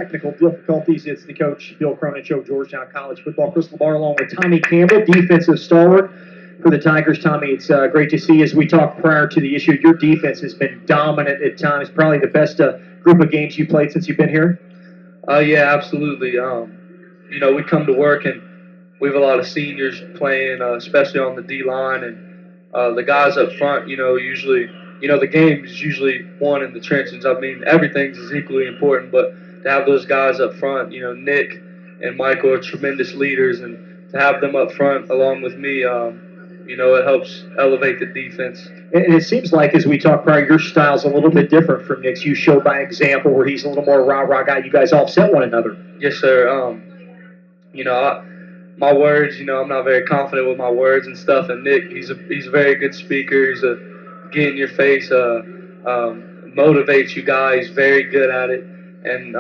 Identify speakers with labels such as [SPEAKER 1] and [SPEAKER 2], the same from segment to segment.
[SPEAKER 1] Technical difficulties. It's the coach, Bill Cronin Show, Georgetown College football. Chris LeBar along with Tommy Campbell, defensive stalwart for the Tigers. Tommy, it's great to see. As we talked prior to the issue, your defense has been dominant at times. Probably the best group of games you played since you've been here.
[SPEAKER 2] Yeah, absolutely. We come to work and we have a lot of seniors playing, especially on the D line, and the guys up front. Usually, the game is usually won in the trenches. I mean, everything's is equally important, but to have those guys up front, Nick and Michael are tremendous leaders, and to have them up front along with me, it helps elevate the defense.
[SPEAKER 1] And it seems like, as we talked prior, your style's a little bit different from Nick's. You show by example where he's a little more rah-rah guy. You guys offset one another.
[SPEAKER 2] Yes, sir. My words, I'm not very confident with my words and stuff. And Nick, he's a very good speaker. He's a get in your face, motivates you guys. Very good at it. And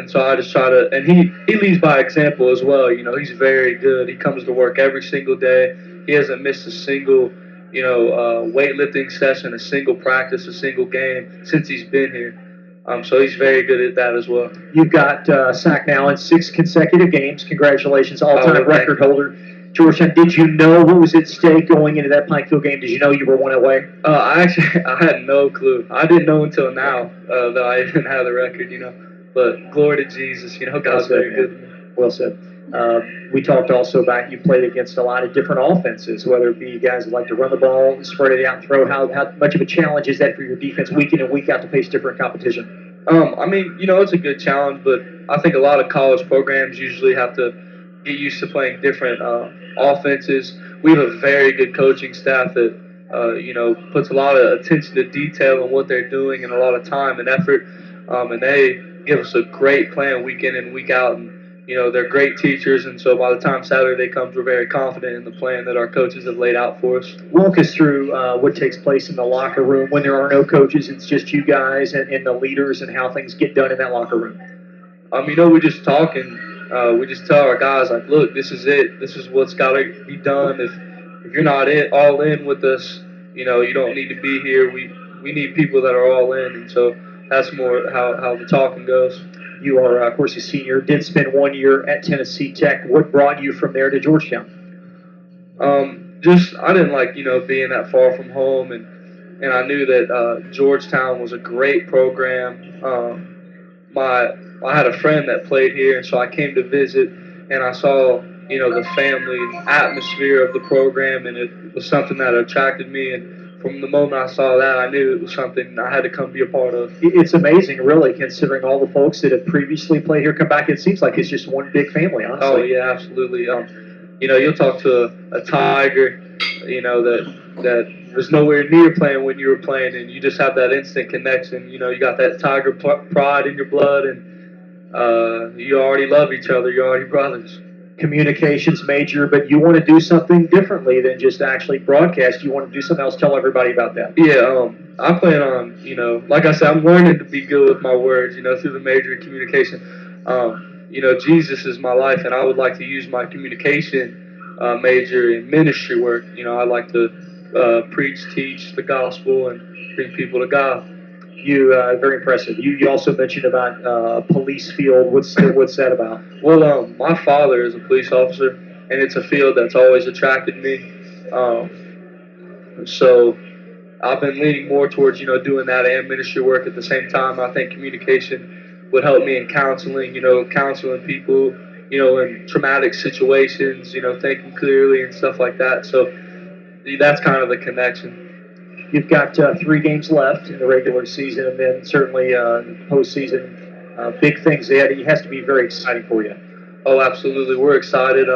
[SPEAKER 2] so I just try to, and he leads by example as well. He's very good. He comes to work every single day. He hasn't missed a single, weightlifting session, a single practice, a single game since he's been here. So he's very good at that as well.
[SPEAKER 1] You've got sacked now in 6 consecutive games. Congratulations, all-time record holder. Georgetown, did you know what was at stake going into that Pikeville game? Did you know you were one away?
[SPEAKER 2] I had no clue. I didn't know until now that I even had the record, But glory to Jesus, God's very good.
[SPEAKER 1] Well said. We talked also about you played against a lot of different offenses, whether it be guys that like to run the ball, spread it out, and throw. How much of a challenge is that for your defense week in and week out to face different competition?
[SPEAKER 2] It's a good challenge, but I think a lot of college programs usually have to get used to playing different offenses. We have a very good coaching staff that puts a lot of attention to detail on what they're doing and a lot of time and effort, and they give us a great plan week in and week out. And they're great teachers, and so by the time Saturday comes, we're very confident in the plan that our coaches have laid out for us.
[SPEAKER 1] Walk us through what takes place in the locker room when there are no coaches. It's just you guys and the leaders, and how things get done in that locker room.
[SPEAKER 2] We just talk and we just tell our guys, like, look, this is it. This is what's got to be done. If you're not all in with us, you don't need to be here. We need people that are all in, and so that's more how the talking goes.
[SPEAKER 1] You are, of course, a senior. Did spend 1 year at Tennessee Tech. What brought you from there to Georgetown?
[SPEAKER 2] I didn't like, being that far from home, and I knew that Georgetown was a great program. I had a friend that played here, and so I came to visit, and I saw, the family atmosphere of the program, and it was something that attracted me. And from the moment I saw that, I knew it was something I had to come be a part of.
[SPEAKER 1] It's amazing, really, considering all the folks that have previously played here come back. It seems like it's just one big family, honestly.
[SPEAKER 2] Oh, yeah, absolutely. You'll talk to a Tiger, that was nowhere near playing when you were playing, and you just have that instant connection. You got that Tiger pride in your blood, and you already love each other. You're already brothers.
[SPEAKER 1] Communications major, but you want to do something differently than just actually broadcast. You want to do something else. Tell everybody about that.
[SPEAKER 2] Yeah, I plan on, like I said, I'm learning to be good with my words, through the major in communication. Jesus is my life, and I would like to use my communication major in ministry work. I like to preach, teach the gospel, and bring people to God.
[SPEAKER 1] You very impressive. You also mentioned about police field. What's that about?
[SPEAKER 2] Well, my father is a police officer, and it's a field that's always attracted me. So I've been leaning more towards doing that and ministry work at the same time. I think communication would help me in counseling. Counseling people, in traumatic situations. Thinking clearly and stuff like that. So that's kind of the connection.
[SPEAKER 1] You've got 3 games left in the regular season, and then certainly postseason. Big things ahead. It has to be very exciting for you.
[SPEAKER 2] Oh, absolutely. We're excited.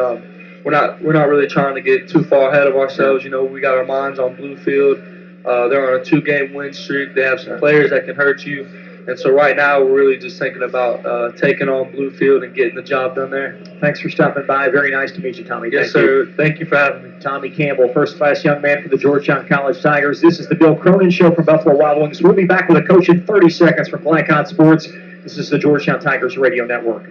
[SPEAKER 2] We're not really trying to get too far ahead of ourselves. We got our minds on Bluefield. They're on a 2-game win streak. They have some players that can hurt you. And so right now we're really just thinking about taking on Bluefield and getting the job done there.
[SPEAKER 1] Thanks for stopping by. Very nice to meet you, Tommy.
[SPEAKER 2] Yes, sir. Thank you for having me.
[SPEAKER 1] Tommy Campbell, first-class young man for the Georgetown College Tigers. This is the Bill Cronin Show from Buffalo Wild Wings. We'll be back with a coach in 30 seconds from Blackout Sports. This is the Georgetown Tigers Radio Network.